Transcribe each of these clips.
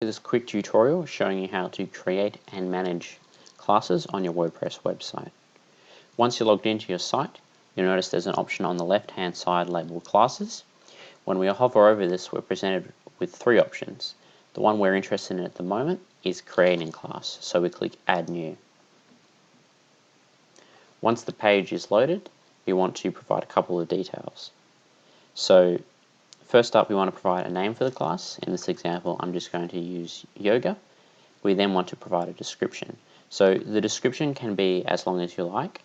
this quick tutorial showing you how to create and manage classes on your WordPress website. Once you're logged into your site, you'll notice there's an option on the left-hand side labeled Classes. When we hover over this, we're presented with three options. The one we're interested in at the moment is Creating Class, so we click Add New. Once the page is loaded, we want to provide a couple of details. So first up, we want to provide a name for the class. In this example, I'm just going to use yoga. We then want to provide a description. So the description can be as long as you like,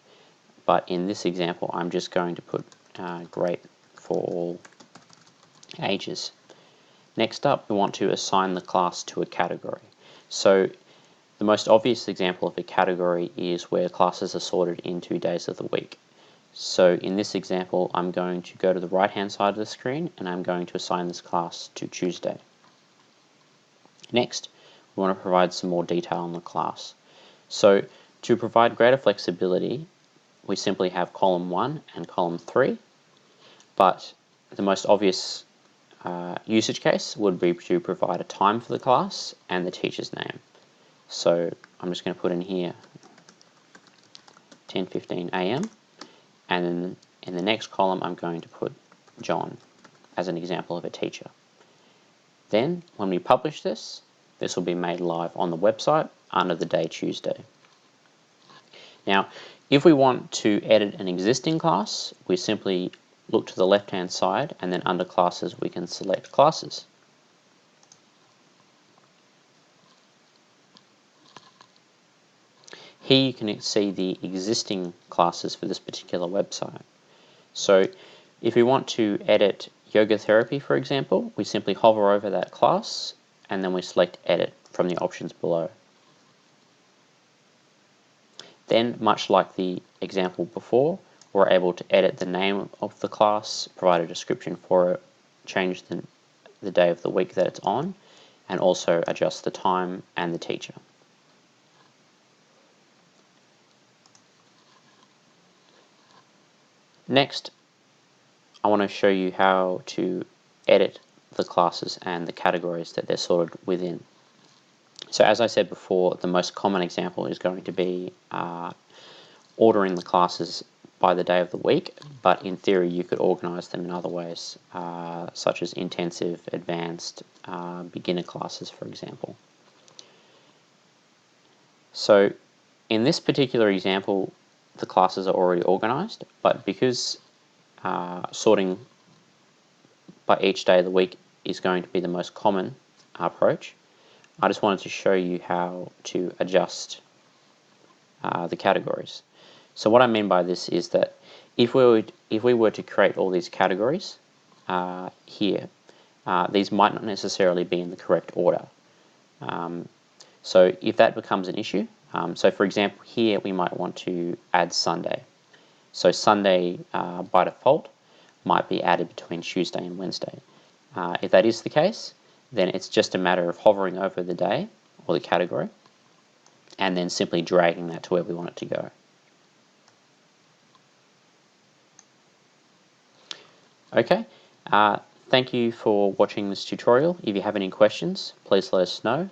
but in this example, I'm just going to put great for all ages. Next up, we want to assign the class to a category. So the most obvious example of a category is where classes are sorted into days of the week. So in this example, I'm going to go to the right-hand side of the screen and I'm going to assign this class to Tuesday. Next, we want to provide some more detail on the class. So to provide greater flexibility, we simply have column 1 and column 3, but the most obvious usage case would be to provide a time for the class and the teacher's name. So I'm just going to put in here 10:15 a.m. and then in the next column I'm going to put John as an example of a teacher. Then when we publish this, this will be made live on the website under the day Tuesday. Now, if we want to edit an existing class, we simply look to the left-hand side and then under Classes we can select Classes. Here you can see the existing classes for this particular website. So if we want to edit yoga therapy, for example, we simply hover over that class and then we select Edit from the options below. Then, much like the example before, we're able to edit the name of the class, provide a description for it, change the day of the week that it's on, and also adjust the time and the teacher. Next, I want to show you how to edit the classes and the categories that they're sorted within. So as I said before, the most common example is going to be ordering the classes by the day of the week, but in theory you could organize them in other ways, such as intensive, advanced, beginner classes, for example. So in this particular example, the classes are already organized, but because sorting by each day of the week is going to be the most common approach, I just wanted to show you how to adjust the categories. So what I mean by this is that if we were to create all these categories here, these might not necessarily be in the correct order. So if that becomes an issue, so for example here we might want to add Sunday. So Sunday by default might be added between Tuesday and Wednesday. If that is the case, then it's just a matter of hovering over the day or the category and then simply dragging that to where we want it to go. Okay, thank you for watching this tutorial. If you have any questions, please let us know.